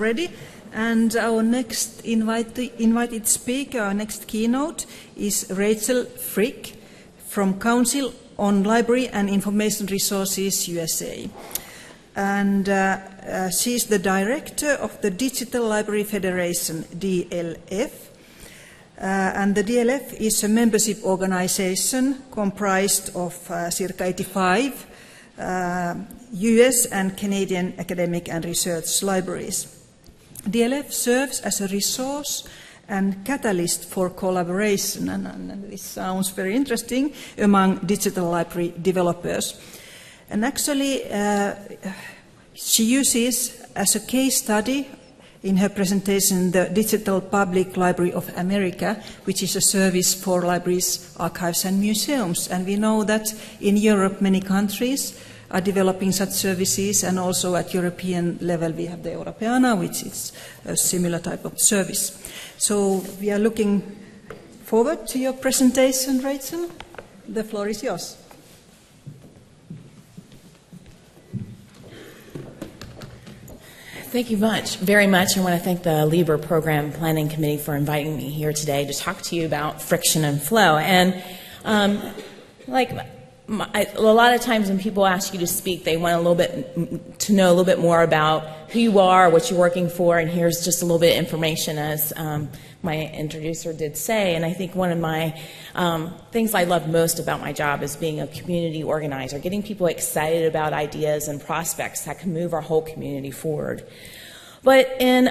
already. And our next invited speaker, our next keynote, is Rachel Frick from Council on Library and Information Resources USA. And she's the director of the Digital Library Federation, DLF. And the DLF is a membership organization comprised of circa 85 US and Canadian academic and research libraries. DLF serves as a resource and catalyst for collaboration, and this sounds very interesting, among digital library developers. And actually, she uses as a case study in her presentation the Digital Public Library of America, which is a service for libraries, archives and museums. And we know that in Europe many countries are developing such services, and also at European level we have the Europeana, which is a similar type of service. So we are looking forward to your presentation, Rachel. The floor is yours. Thank you very much. I want to thank the LIBER Program Planning Committee for inviting me here today to talk to you about friction and flow. And a lot of times when people ask you to speak, they want to know a little bit more about who you are, what you're working for, and here's just a little bit of information, as my introducer did say. And I think one of my things I love most about my job is being a community organizer, getting people excited about ideas and prospects that can move our whole community forward. But in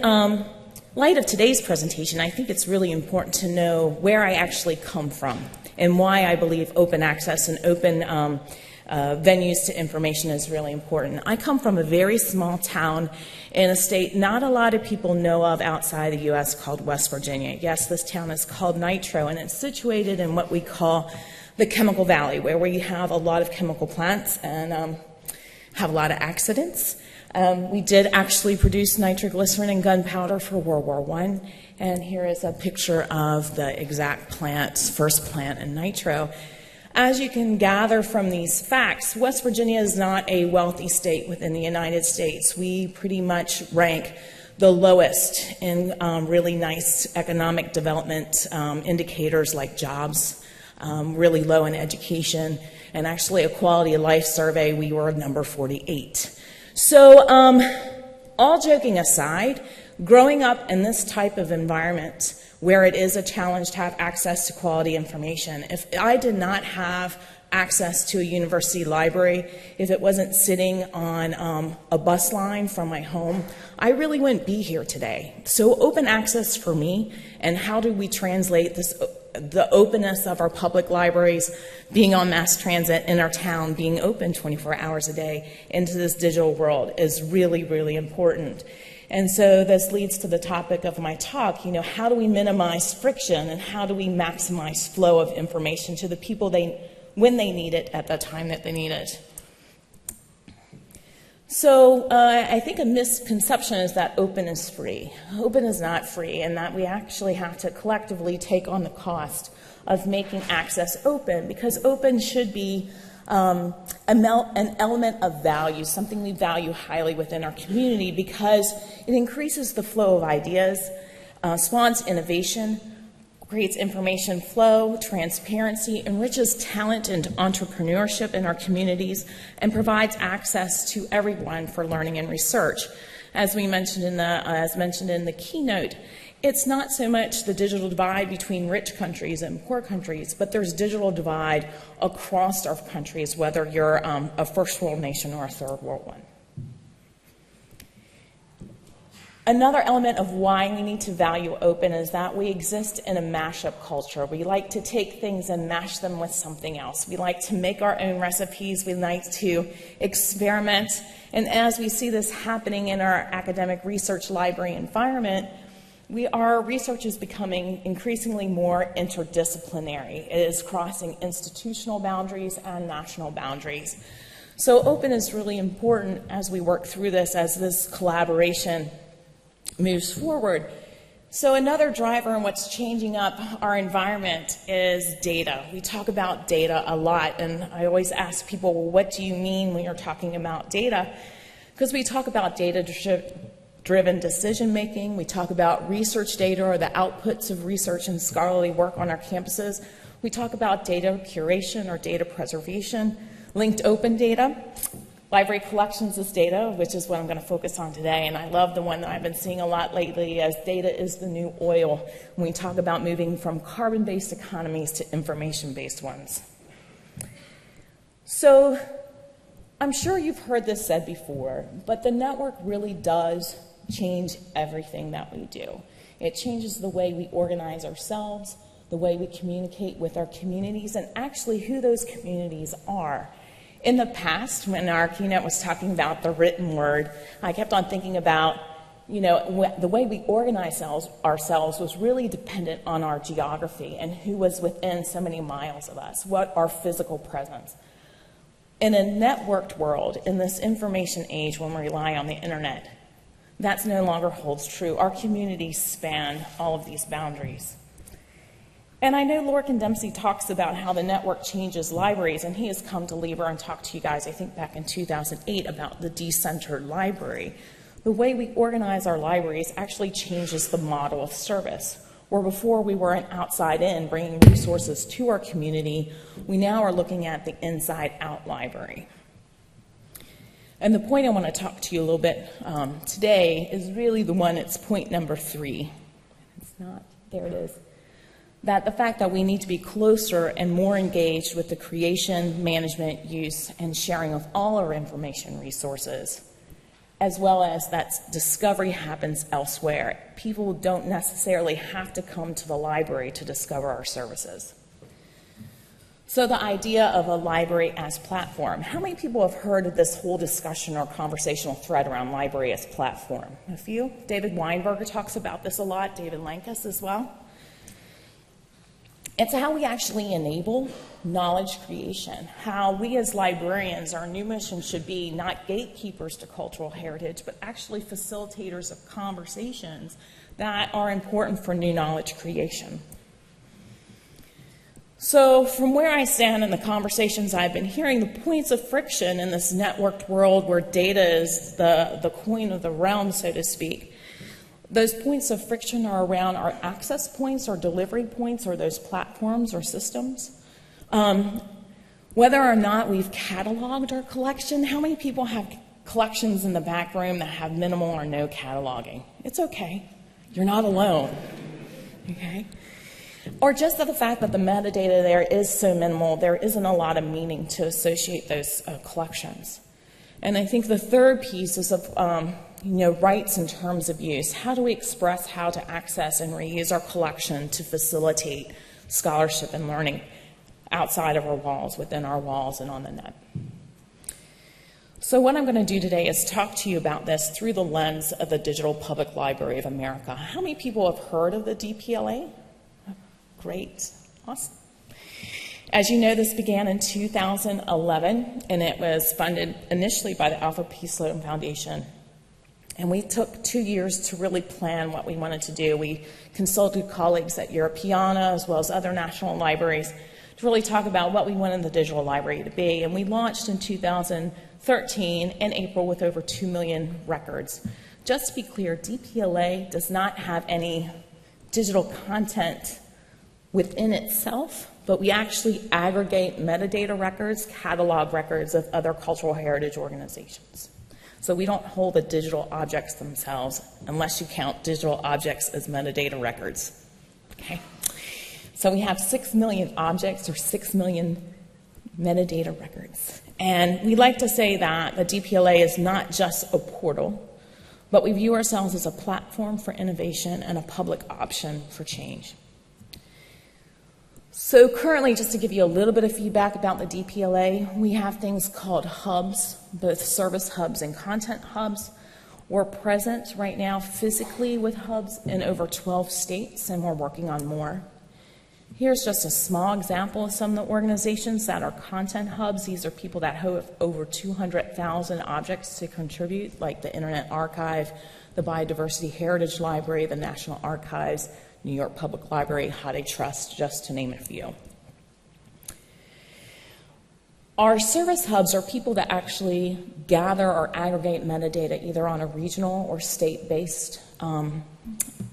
light of today's presentation, I think it's really important to know where I actually come from and why I believe open access and open venues to information is really important. I come from a very small town in a state not a lot of people know of outside the U.S. called West Virginia. Yes, this town is called Nitro, and it's situated in what we call the Chemical Valley, where we have a lot of chemical plants and have a lot of accidents. We did actually produce nitroglycerin and gunpowder for World War I. And here is a picture of the exact first plant in Nitro. As you can gather from these facts, West Virginia is not a wealthy state within the United States. We pretty much rank the lowest in really nice economic development indicators like jobs, really low in education, and actually a quality of life survey, we were number 48. So all joking aside, growing up in this type of environment where it is a challenge to have access to quality information, if I did not have access to a university library, if it wasn't sitting on a bus line from my home, I really wouldn't be here today. So open access for me, and how do we translate this, the openness of our public libraries being on mass transit in our town, being open 24 hours a day into this digital world is really, really important. And so this leads to the topic of my talk, how do we minimize friction and how do we maximize flow of information to the people when they need it at the time that they need it. So I think a misconception is that open is free. Open is not free, and that we actually have to collectively take on the cost of making access open, because open should be an element of value, something we value highly within our community, because it increases the flow of ideas, spawns innovation, creates information flow, transparency, enriches talent and entrepreneurship in our communities, and provides access to everyone for learning and research. As mentioned in the keynote, it's not so much the digital divide between rich countries and poor countries, but there's digital divide across our countries, whether you're a first world nation or a third world one. Another element of why we need to value open is that we exist in a mashup culture. We like to take things and mash them with something else. We like to make our own recipes. We like to experiment. And as we see this happening in our academic research library environment, our research is becoming increasingly more interdisciplinary. It is crossing institutional boundaries and national boundaries. So open is really important as we work through this, as this collaboration moves forward. So another driver in what's changing up our environment is data. We talk about data a lot, and I always ask people, well, what do you mean when you're talking about data? Because we talk about data driven decision making. We talk about research data or the outputs of research and scholarly work on our campuses. We talk about data curation or data preservation, linked open data. Library collections is data, which is what I'm going to focus on today, and I love the one that I've been seeing a lot lately as data is the new oil when we talk about moving from carbon-based economies to information-based ones. So I'm sure you've heard this said before, but the network really does change everything that we do. It changes the way we organize ourselves, the way we communicate with our communities, and actually who those communities are. In the past, when our keynote was talking about the written word, I kept on thinking about, the way we organize ourselves was really dependent on our geography and who was within so many miles of us, what our physical presence. In a networked world, in this information age when we rely on the internet, that no longer holds true. Our communities span all of these boundaries. And I know Lorcan Dempsey talks about how the network changes libraries, and he has come to LIBER and talked to you guys, I think back in 2008, about the decentered library. The way we organize our libraries actually changes the model of service. Where before we were an outside-in, bringing resources to our community, we now are looking at the inside-out library. And the point I want to talk to you a little bit today is really the one, it's point number 3. It's not, there it is. That the fact that we need to be closer and more engaged with the creation, management, use, and sharing of all our information resources, as well as that discovery happens elsewhere. People don't necessarily have to come to the library to discover our services. So the idea of a library as platform. How many people have heard of this whole discussion or conversational thread around library as platform? A few? David Weinberger talks about this a lot, David Lankus as well. It's how we actually enable knowledge creation, how we as librarians, our new mission should be not gatekeepers to cultural heritage, but actually facilitators of conversations that are important for new knowledge creation. So from where I stand in the conversations I've been hearing, the points of friction in this networked world where data is the coin of the realm, so to speak, those points of friction are around our access points or delivery points or those platforms or systems. Whether or not we've cataloged our collection, how many people have collections in the back room that have minimal or no cataloging? It's okay. You're not alone. Okay? Or just the fact that the metadata there is so minimal, there isn't a lot of meaning to associate those collections. And I think the third piece is of rights in terms of use. How do we express how to access and reuse our collection to facilitate scholarship and learning outside of our walls, within our walls, and on the net? So what I'm going to do today is talk to you about this through the lens of the Digital Public Library of America. How many people have heard of the DPLA? Great. Awesome. As you know, this began in 2011, and it was funded initially by the Alfred P. Sloan Foundation. And we took 2 years to really plan what we wanted to do. We consulted colleagues at Europeana, as well as other national libraries, to really talk about what we wanted the digital library to be. And we launched in 2013 in April with over 2 million records. Just to be clear, DPLA does not have any digital content within itself, but we actually aggregate metadata records, catalog records of other cultural heritage organizations. So we don't hold the digital objects themselves unless you count digital objects as metadata records. Okay? So we have 6 million objects or 6 million metadata records. And we like to say that the DPLA is not just a portal, but we view ourselves as a platform for innovation and a public option for change. So currently, just to give you a little bit of feedback about the DPLA, we have things called hubs, both service hubs and content hubs. We're present right now physically with hubs in over 12 states, and we're working on more. Here's just a small example of some of the organizations that are content hubs. These are people that have over 200,000 objects to contribute, like the Internet Archive, the Biodiversity Heritage Library, the National Archives, New York Public Library, Haide Trust, just to name a few. Our service hubs are people that actually gather or aggregate metadata either on a regional or state-based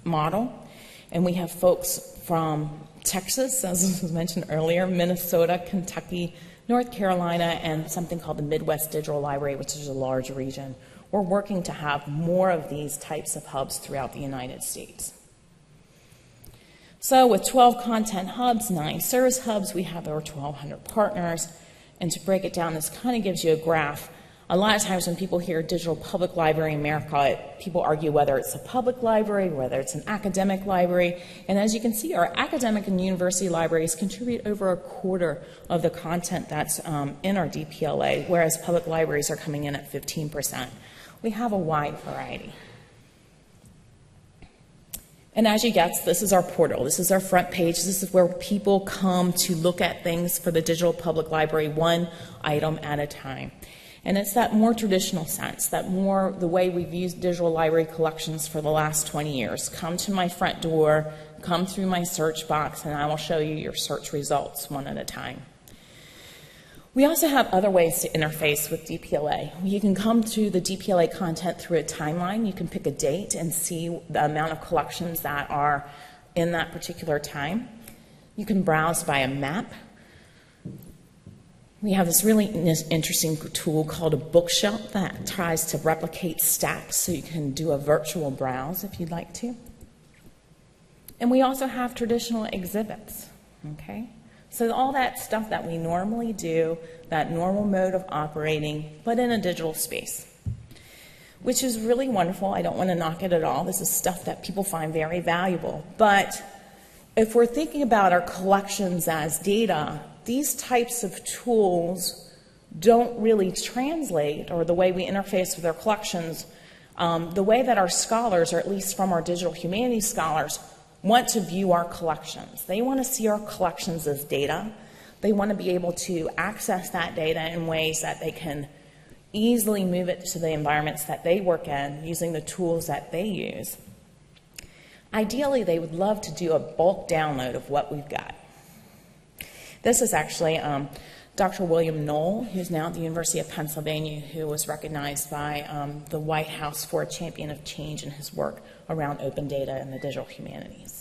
model. And we have folks from Texas, as was mentioned earlier, Minnesota, Kentucky, North Carolina, and something called the Midwest Digital Library, which is a large region. We're working to have more of these types of hubs throughout the United States. So with 12 content hubs, 9 service hubs, we have over 1,200 partners. And to break it down, this kind of gives you a graph. A lot of times when people hear Digital Public Library in America, people argue whether it's a public library, whether it's an academic library. And as you can see, our academic and university libraries contribute over a quarter of the content that's in our DPLA, whereas public libraries are coming in at 15%. We have a wide variety. And as you guessed, this is our portal. This is our front page. This is where people come to look at things for the Digital Public Library, one item at a time. And it's that more traditional sense, that more the way we've used digital library collections for the last 20 years. Come to my front door, come through my search box, and I will show you your search results one at a time. We also have other ways to interface with DPLA. You can come to the DPLA content through a timeline. You can pick a date and see the amount of collections that are in that particular time. You can browse by a map. We have this really interesting tool called a bookshelf that tries to replicate stacks, so you can do a virtual browse if you'd like to. And we also have traditional exhibits, okay? So all that stuff that we normally do, that normal mode of operating, but in a digital space, which is really wonderful. I don't want to knock it at all. This is stuff that people find very valuable. But if we're thinking about our collections as data, these types of tools don't really translate, or the way we interface with our collections, the way that our scholars, or at least from our digital humanities scholars, want to view our collections. They want to see our collections as data. They want to be able to access that data in ways that they can easily move it to the environments that they work in using the tools that they use. Ideally, they would love to do a bulk download of what we've got. This is actually Dr. William Knoll, who's now at the University of Pennsylvania, who was recognized by the White House for a champion of change in his work around open data and the digital humanities.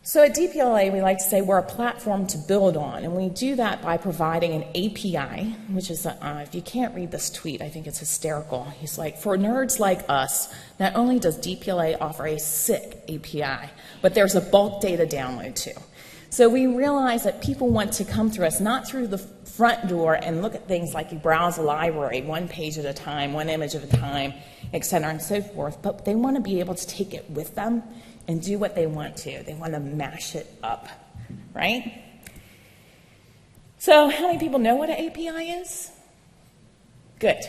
So at DPLA, we like to say we're a platform to build on, and we do that by providing an API, which is, if you can't read this tweet, I think it's hysterical. He's like, for nerds like us, not only does DPLA offer a sick API, but there's a bulk data download too. So we realize that people want to come through us, not through the front door and look at things like you browse a library, one page at a time, one image at a time, et cetera, and so forth, but they want to be able to take it with them and do what they want to. They want to mash it up, right? So how many people know what an API is? Good.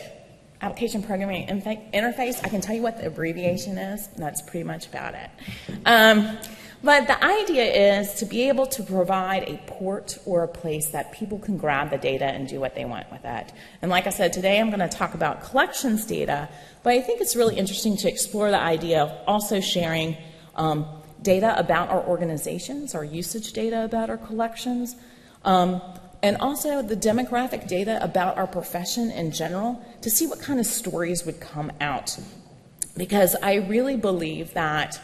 Application Programming Interface. I can tell you what the abbreviation is. That's pretty much about it. But the idea is to be able to provide a port or a place that people can grab the data and do what they want with it. And like I said, today I'm going to talk about collections data, but I think it's really interesting to explore the idea of also sharing data about our organizations, our usage data about our collections, and also the demographic data about our profession in general, to see what kind of stories would come out. Because I really believe that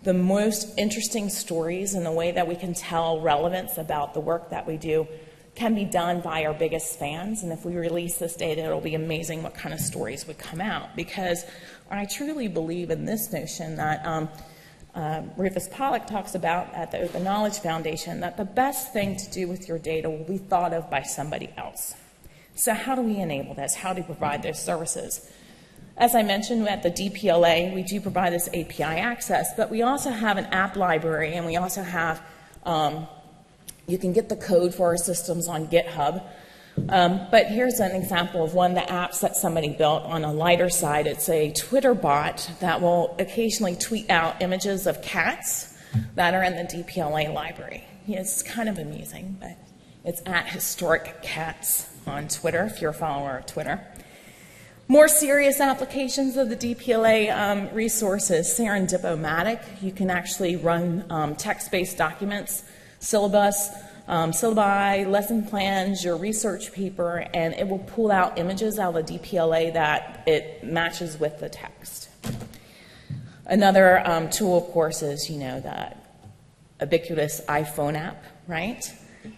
the most interesting stories and the way that we can tell relevance about the work that we do can be done by our biggest fans. And if we release this data, it'll be amazing what kind of stories would come out. Because I truly believe in this notion that Rufus Pollock talks about at the Open Knowledge Foundation, that the best thing to do with your data will be thought of by somebody else. So how do we enable this? How do we provide those services? As I mentioned, at the DPLA, we do provide this API access, but we also have an app library, and we also have, you can get the code for our systems on GitHub. But here's an example of one of the apps that somebody built on a lighter side. It's a Twitter bot that will occasionally tweet out images of cats that are in the DPLA library. It's kind of amusing, but it's at Historic Cats on Twitter, if you're a follower of Twitter. More serious applications of the DPLA resources, Serendib-O-Matic. You can actually run text-based documents, syllabus, syllabi, lesson plans, your research paper, and it will pull out images out of the DPLA that it matches with the text. Another tool, of course, is, the ubiquitous iPhone app, right?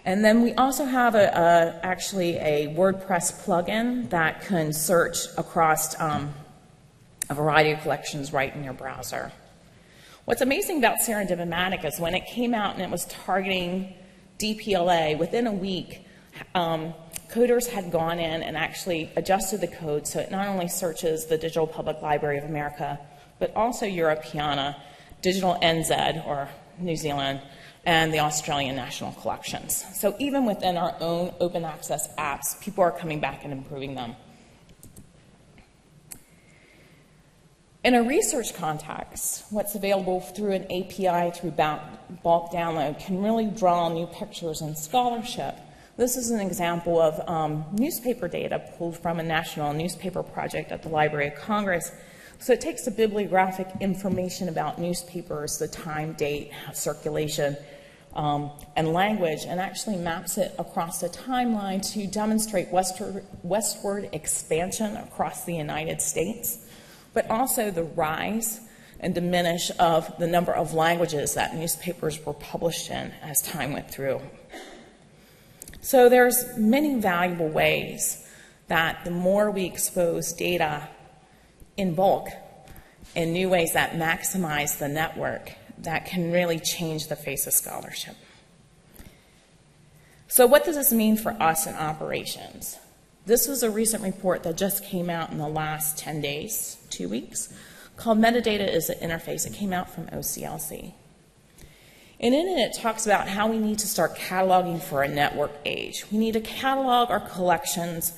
And then we also have actually a WordPress plugin that can search across a variety of collections right in your browser. What's amazing about Serendib is when it came out and it was targeting DPLA, within a week, coders had gone in and actually adjusted the code so it not only searches the Digital Public Library of America, but also Europeana, Digital NZ, or New Zealand, and the Australian National Collections. So even within our own open access apps, people are coming back and improving them. In a research context, what's available through an API through bulk download can really draw new pictures and scholarship. This is an example of newspaper data pulled from a national newspaper project at the Library of Congress. So it takes the bibliographic information about newspapers, the time, date, circulation, and language, and actually maps it across the timeline to demonstrate westward expansion across the United States, but also the rise and diminish of the number of languages that newspapers were published in as time went through. So there's many valuable ways that the more we expose data in bulk in new ways that maximize the network, that can really change the face of scholarship. So what does this mean for us in operations? This was a recent report that just came out in the last 10 days, 2 weeks, called Metadata is an Interface. It came out from OCLC. And in it, it talks about how we need to start cataloging for a network age. We need to catalog our collections,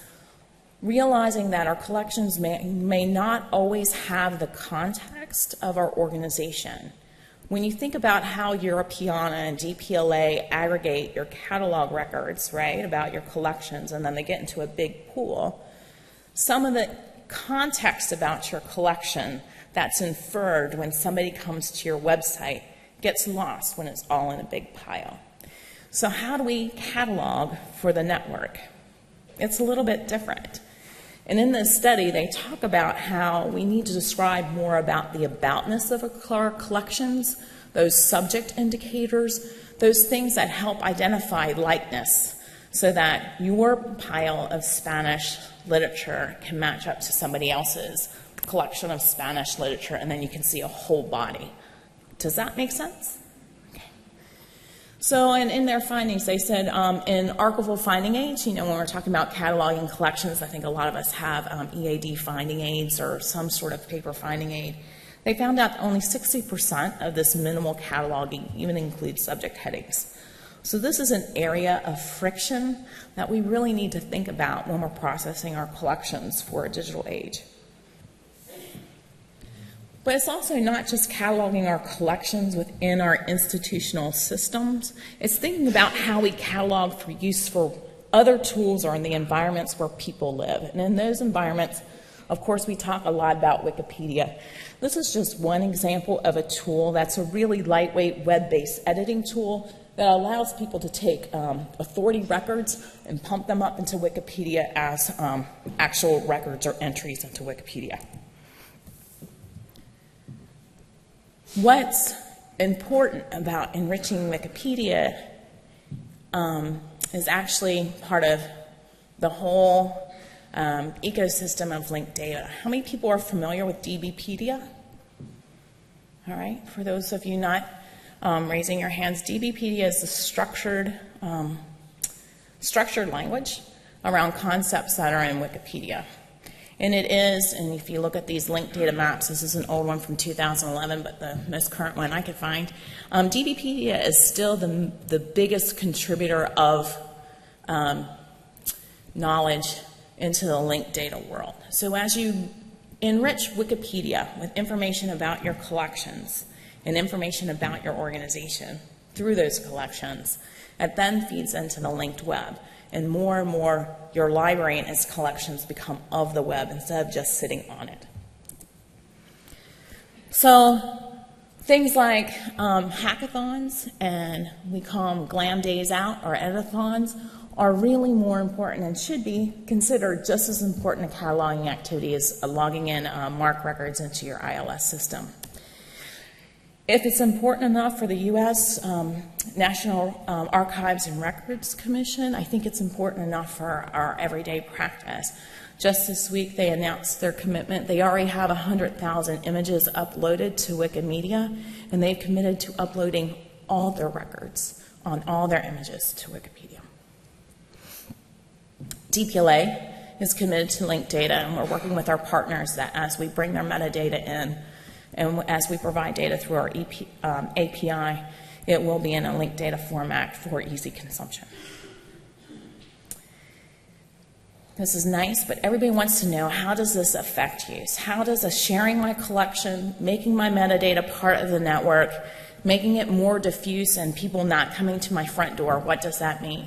realizing that our collections may not always have the context of our organization. When you think about how Europeana and DPLA aggregate your catalog records, right, about your collections, and then they get into a big pool, some of the context about your collection that's inferred when somebody comes to your website gets lost when it's all in a big pile. So how do we catalog for the network? It's a little bit different. And in this study, they talk about how we need to describe more about the aboutness of our collections, those subject indicators, those things that help identify likeness so that your pile of Spanish literature can match up to somebody else's collection of Spanish literature, and then you can see a whole body. Does that make sense? So in their findings, they said in archival finding aids, when we're talking about cataloging collections, I think a lot of us have EAD finding aids or some sort of paper finding aid. They found out that only 60% of this minimal cataloging even includes subject headings. So this is an area of friction that we really need to think about when we're processing our collections for a digital age. But it's also not just cataloging our collections within our institutional systems. It's thinking about how we catalog for use for other tools or in the environments where people live. And in those environments, of course, we talk a lot about Wikipedia. This is just one example of a tool that's a really lightweight web-based editing tool that allows people to take authority records and pump them up into Wikipedia as actual records or entries into Wikipedia. What's important about enriching Wikipedia is actually part of the whole ecosystem of linked data. How many people are familiar with DBpedia? All right, for those of you not raising your hands, DBpedia is the structured language around concepts that are in Wikipedia. And it is, and if you look at these linked data maps, this is an old one from 2011, but the most current one I could find, DBpedia is still the biggest contributor of knowledge into the linked data world. So as you enrich Wikipedia with information about your collections and information about your organization through those collections, it then feeds into the linked web. And more your library and its collections become of the web instead of just sitting on it. So Things like hackathons, and we call them glam days out or editathons, are really more important and should be considered just as important a cataloging activity as logging in MARC records into your ILS system. If it's important enough for the U.S. National Archives and Records Commission, I think it's important enough for our everyday practice. Just this week, they announced their commitment. They already have 100,000 images uploaded to Wikimedia, and they've committed to uploading all their records on all their images to Wikipedia. DPLA is committed to linked data, and we're working with our partners that as we bring their metadata in, and as we provide data through our API, it will be in a linked data format for easy consumption. This is nice, but everybody wants to know, how does this affect use? How does sharing my collection, making my metadata part of the network, making it more diffuse and people not coming to my front door, what does that mean?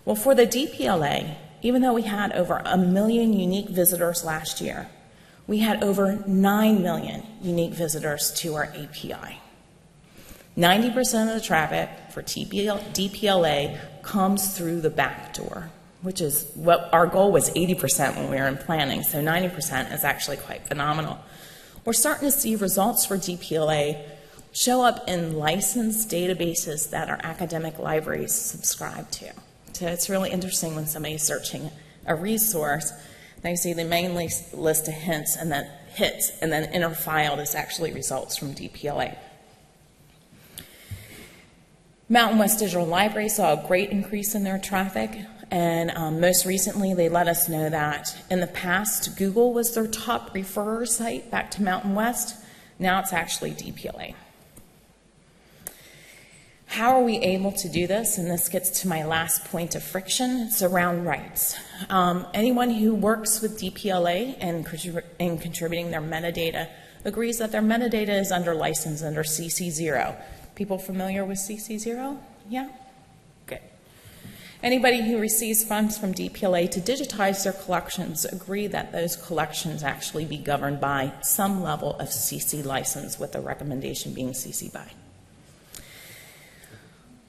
Well, for the DPLA, even though we had over 1 million unique visitors last year, we had over 9 million unique visitors to our API. 90% of the traffic for DPLA comes through the back door, which is what our goal was, 80% when we were in planning, so 90% is actually quite phenomenal. We're starting to see results for DPLA show up in licensed databases that our academic libraries subscribe to. So it's really interesting when somebody's searching a resource, they see the main list of hits, and then inner filed is actually results from DPLA. Mountain West Digital Library saw a great increase in their traffic, and most recently they let us know that in the past Google was their top referrer site back to Mountain West. Now it's actually DPLA. How are we able to do this? And this gets to my last point of friction. It's around rights. Anyone who works with DPLA and in contributing their metadata agrees that their metadata is under license under CC0. People familiar with CC0? Yeah? Good. Anybody who receives funds from DPLA to digitize their collections agree that those collections actually be governed by some level of CC license, with the recommendation being CC BY.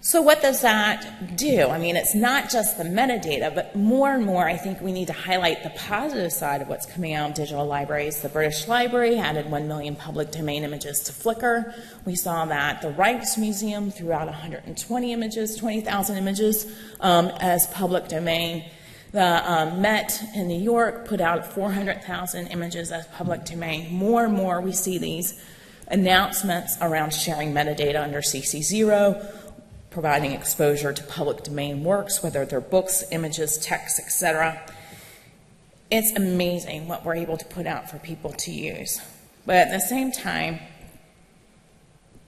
So what does that do? I mean, it's not just the metadata, but more and more I think we need to highlight the positive side of what's coming out of digital libraries. The British Library added 1 million public domain images to Flickr. We saw that the Rijksmuseum threw out 120 images, 20,000 images as public domain. The Met in New York put out 400,000 images as public domain. More and more we see these announcements around sharing metadata under CC0, providing exposure to public domain works, whether they're books, images, texts, etc. It's amazing what we're able to put out for people to use. But at the same time,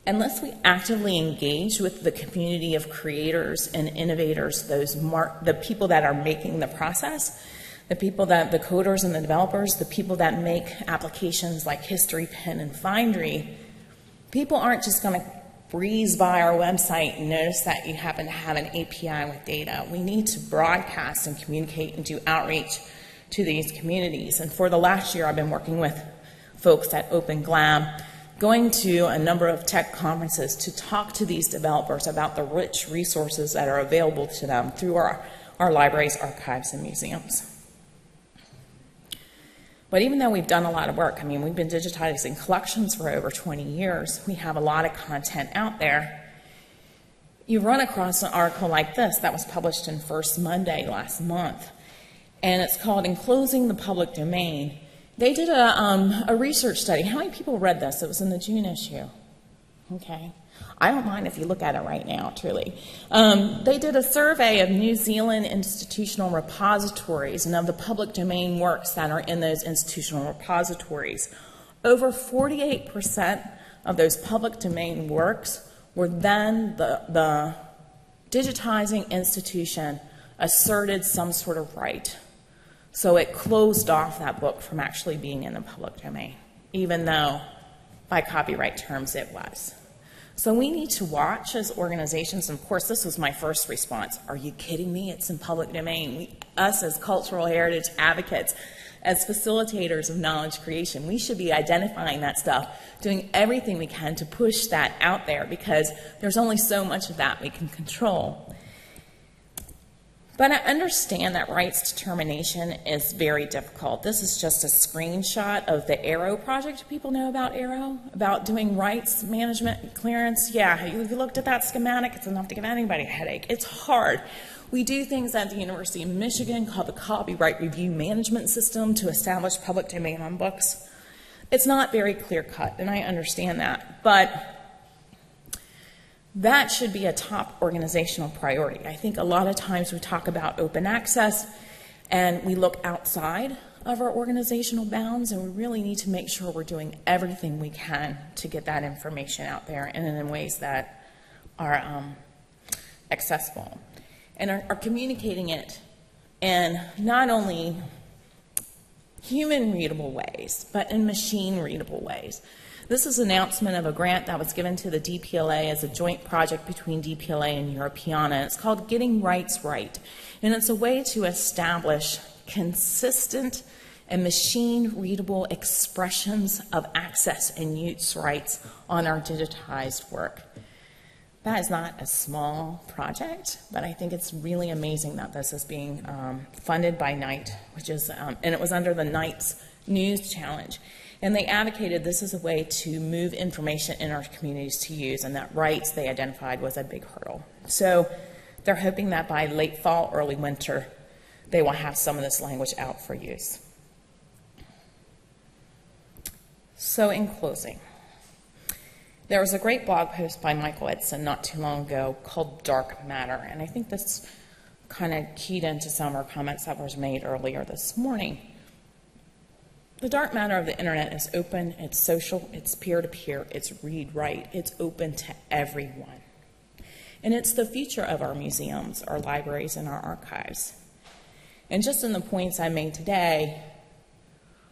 unless we actively engage with the community of creators and innovators, the people that are making the process, the coders and the developers, the people that make applications like History Pin and Findery, people aren't just going to breeze by our website and notice that you happen to have an API with data. We need to broadcast and communicate and do outreach to these communities. And for the last year, I've been working with folks at Open Glam, going to a number of tech conferences to talk to these developers about the rich resources that are available to them through our libraries, archives, and museums. But even though we've done a lot of work, I mean, we've been digitizing collections for over 20 years, we have a lot of content out there. You run across an article like this that was published in First Monday last month, and it's called Enclosing the Public Domain. They did a research study. How many people read this? It was in the June issue. Okay. I don't mind if you look at it right now, truly. They did a survey of New Zealand institutional repositories and of the public domain works that are in those institutional repositories. Over 48% of those public domain works were then the digitizing institution asserted some sort of right. So it closed off that book from actually being in the public domain, even though by copyright terms it was. So we need to watch as organizations, and of course this was my first response, are you kidding me? It's in public domain. Us as cultural heritage advocates as facilitators of knowledge creation. We should be identifying that stuff, doing everything we can to push that out there, because there's only so much of that we can control. But I understand that rights determination is very difficult. This is just a screenshot of the Arrow project. People know about Arrow? About doing rights management clearance? Yeah, if you looked at that schematic, it's enough to give anybody a headache. It's hard. We do things at the University of Michigan called the Copyright Review Management System to establish public domain on books. It's not very clear-cut, and I understand that, but that should be a top organizational priority. I think a lot of times we talk about open access and we look outside of our organizational bounds, and we really need to make sure we're doing everything we can to get that information out there and in ways that are accessible. And are communicating it in not only human-readable ways, but in machine-readable ways. This is an announcement of a grant that was given to the DPLA as a joint project between DPLA and Europeana. It's called Getting Rights Right, and it's a way to establish consistent and machine-readable expressions of access and use rights on our digitized work. That is not a small project, but I think it's really amazing that this is being funded by Knight, which is, and it was under the Knight's News Challenge. And they advocated this as a way to move information in our communities to use, and that rights they identified was a big hurdle. So they're hoping that by late fall, early winter, they will have some of this language out for use. So in closing, there was a great blog post by Michael Edson not too long ago called Dark Matter, and I think this kind of keyed into some of our comments that was made earlier this morning. The dark matter of the internet is open, it's social, it's peer-to-peer, it's read-write, it's open to everyone. And it's the future of our museums, our libraries, and our archives. And just in the points I made today,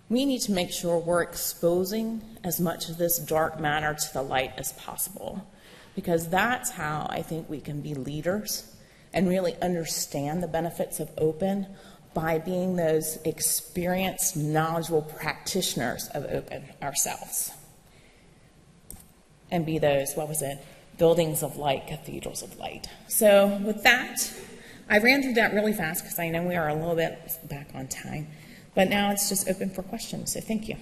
we need to make sure we're exposing as much of this dark matter to the light as possible, because that's how I think we can be leaders and really understand the benefits of open, by being those experienced, knowledgeable practitioners of open ourselves. And be those, buildings of light, cathedrals of light. So with that, I ran through that really fast because I know we are a little bit back on time. But now it's just open for questions, so thank you.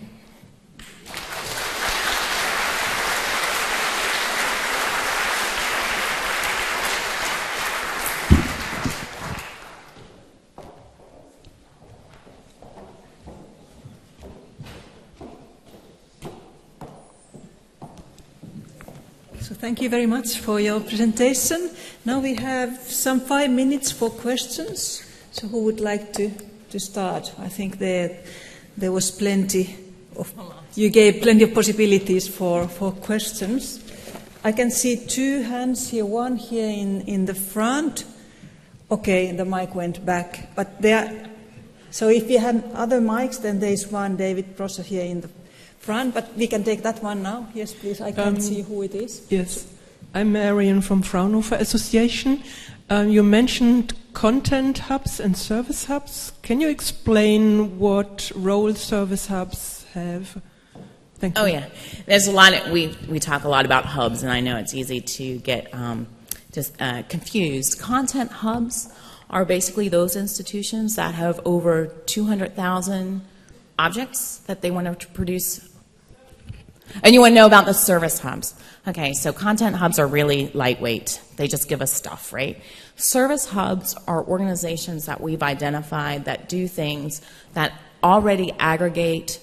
So thank you very much for your presentation. Now we have some 5 minutes for questions. So who would like to start? I think there was plenty of, you gave plenty of possibilities for questions. I can see 2 hands here, one here in the front. Okay, the mic went back, but so if you have other mics, then there's one, David Prosser here in the front, but we can take that one now. Yes, please. I can't see who it is. Yes, I'm Marion from Fraunhofer Association. You mentioned content hubs and service hubs. Can you explain what role service hubs have? Thank you. Oh yeah, there's a lot. We talk a lot about hubs, and I know it's easy to get confused. Content hubs are basically those institutions that have over 200,000 objects that they want to produce. And you want to know about the service hubs. Okay, so content hubs are really lightweight. They just give us stuff, right? Service hubs are organizations that we've identified that do things that already aggregate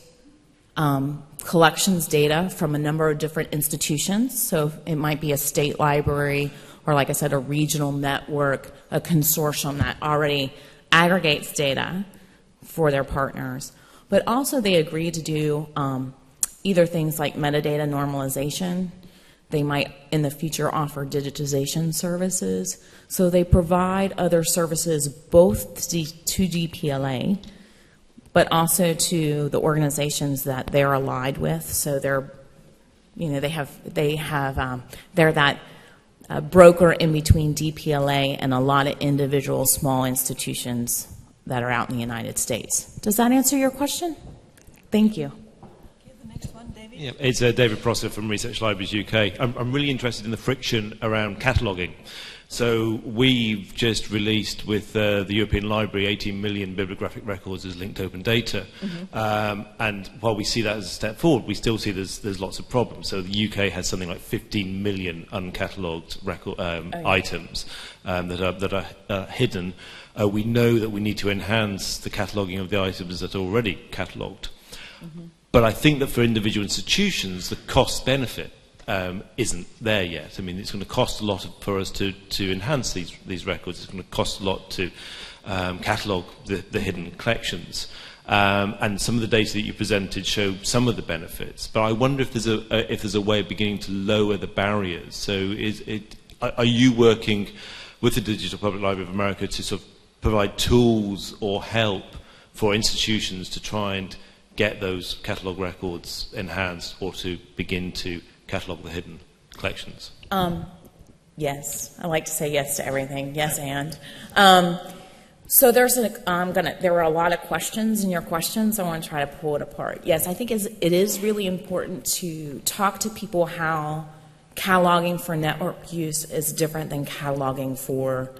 collections data from a number of different institutions. So it might be a state library, or like I said, a regional network, a consortium that already aggregates data for their partners. But also they agree to do either things like metadata normalization. They might in the future offer digitization services. So they provide other services both to DPLA, but also to the organizations that they're allied with. So they're, they're that broker in between DPLA and a lot of individual small institutions that are out in the United States. Does that answer your question? Thank you. The next one, David. Yeah, it's David Prosser from Research Libraries UK. I'm really interested in the friction around cataloguing. So we've just released with the European Library 18 million bibliographic records as linked open data. And while we see that as a step forward, we still see there's lots of problems. So the UK has something like 15 million uncatalogued record, items that are hidden. We know that we need to enhance the cataloguing of the items that are already catalogued. But I think that for individual institutions, the cost-benefit isn't there yet. I mean, it's going to cost a lot for us to enhance these records. It's going to cost a lot to catalogue the hidden collections. And some of the data that you presented show some of the benefits. But I wonder if there's a way of beginning to lower the barriers. So are you working with the Digital Public Library of America to sort of provide tools or help for institutions to try and get those catalogue records enhanced, or to begin to catalogue the hidden collections? Yes, I like to say yes to everything. Yes, and so there were a lot of questions in your questions. I want to try to pull it apart. Yes, I think it is really important to talk to people how cataloging for network use is different than cataloging for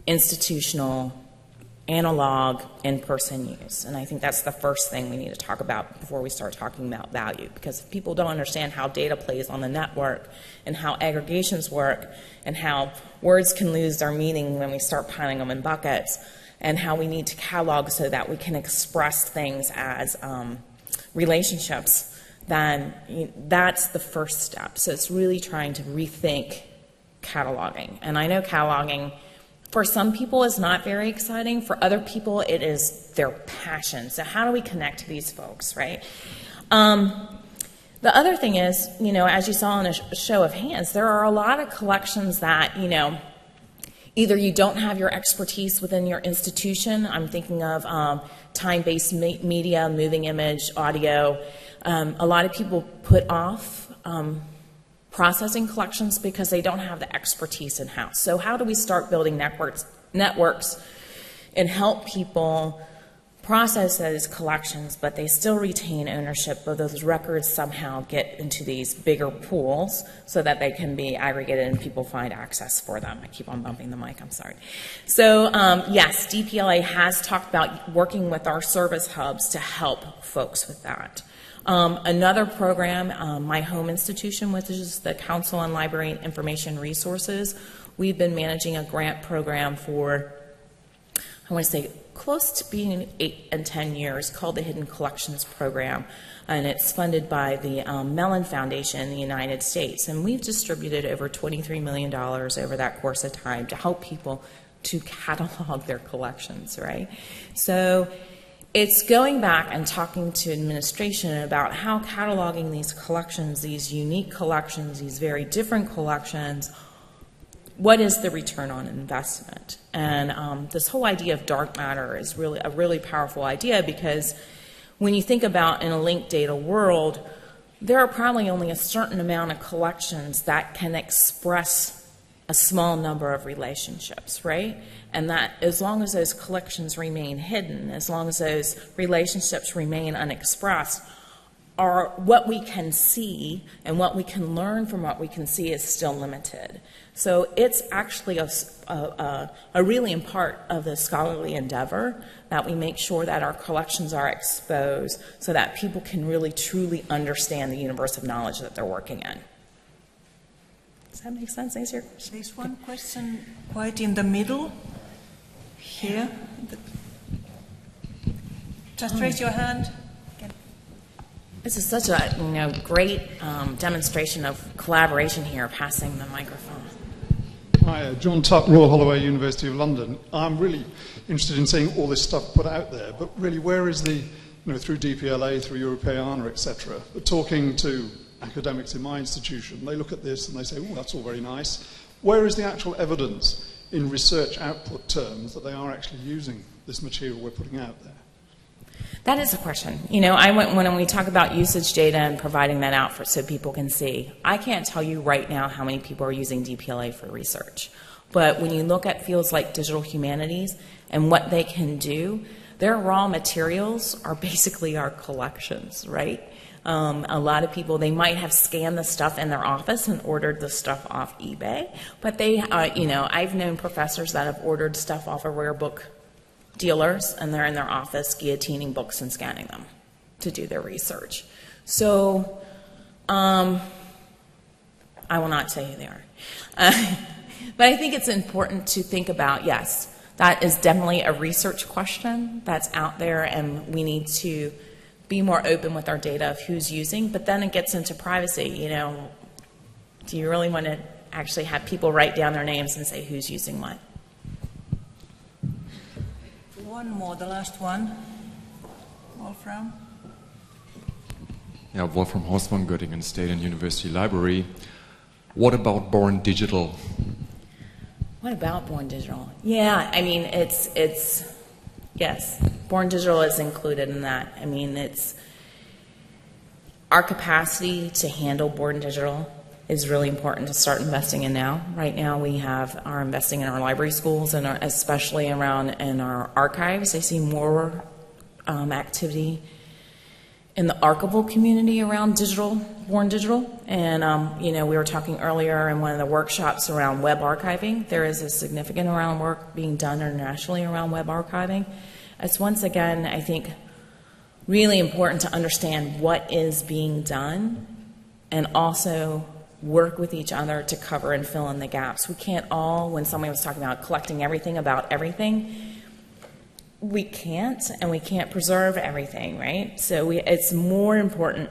institutional, analog, in-person use. And I think that's the first thing we need to talk about before we start talking about value, because if people don't understand how data plays on the network and how aggregations work and how words can lose their meaning when we start piling them in buckets, and how we need to catalog so that we can express things as relationships, then that's the first step. So it's really trying to rethink cataloging. And I know cataloging for some people is not very exciting. For other people, it is their passion. So how do we connect to these folks, right? The other thing is, as you saw in a show of hands, there are a lot of collections that, either you don't have your expertise within your institution. I'm thinking of time-based media, moving image, audio. A lot of people put off processing collections because they don't have the expertise in-house. So how do we start building networks and help people process those collections, but they still retain ownership of those records, somehow get into these bigger pools so that they can be aggregated and people find access for them? I keep on bumping the mic, I'm sorry. So yes, DPLA has talked about working with our service hubs to help folks with that. Another program, my home institution, which is the Council on Library and Information Resources, we've been managing a grant program for, I want to say, close to being 8 and 10 years, called the Hidden Collections Program, and it's funded by the Mellon Foundation in the United States. And we've distributed over $23 million over that course of time to help people to catalog their collections, right? So it's going back and talking to administration about how cataloging these collections, these unique collections, these very different collections, what is the return on investment? And this whole idea of dark matter is really a really powerful idea, because when you think about in a linked data world, there are probably only a certain amount of collections that can express a small number of relationships, right? And that as long as those collections remain hidden, as long as those relationships remain unexpressed, are what we can see and what we can learn from what we can see is still limited. So it's actually a really important part of the scholarly endeavor that we make sure that our collections are exposed so that people can really truly understand the universe of knowledge that they're working in. Does that make sense? Answer your question? There's one question quite in the middle here. Just raise your hand. This is such a great demonstration of collaboration here, passing the microphone. Hi, John Tuck, Royal Holloway, University of London. I'm really interested in seeing all this stuff put out there, but really where is the, through DPLA, through Europeana, etc., talking to academics in my institution, they look at this and they say, oh, that's all very nice. Where is the actual evidence in research output terms that they are actually using this material we're putting out there? That is a question. When we talk about usage data and providing that out so people can see, I can't tell you right now how many people are using DPLA for research. But when you look at fields like digital humanities and what they can do, their raw materials are basically our collections, right? A lot of people, they might have scanned the stuff in their office and ordered the stuff off eBay, but they, you know, I've known professors that have ordered stuff off of rare book dealers, and they're in their office guillotining books and scanning them to do their research. So, I will not say who they are. But I think it's important to think about, yes, that is definitely a research question that's out there, and we need to be more open with our data of who's using, but then it gets into privacy. You know, do you really want to actually have people write down their names and say who's using what? One more, the last one. Wolfram. Yeah, Wolfram Hausmann, Göttingen State and University Library. What about Borndigital? What about Borndigital? Yeah, I mean, it's yes, Borndigital is included in that. I mean, it's our capacity to handle Borndigital is really important to start investing in now. Right now, we are investing in our library schools and especially around in our archives. I see more activity in the archival community around Borndigital. And, you know, we were talking earlier in one of the workshops around web archiving. There is a significant amount of work being done internationally around web archiving. It's once again, I think, really important to understand what is being done and also work with each other to cover and fill in the gaps. We can't all, when somebody was talking about collecting everything about everything, we can't, and we can't preserve everything, right? So it's more important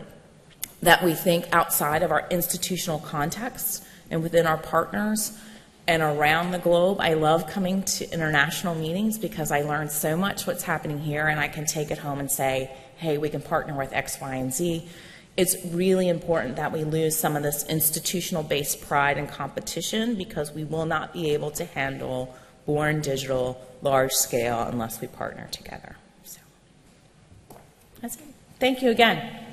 that we think outside of our institutional context and within our partners and around the globe. I love coming to international meetings because I learn so much what's happening here, and I can take it home and say, hey, we can partner with X, Y, and Z. It's really important that we lose some of this institutional-based pride and competition, because we will not be able to handle Borndigital large scale unless we partner together. So that's it. Thank you again.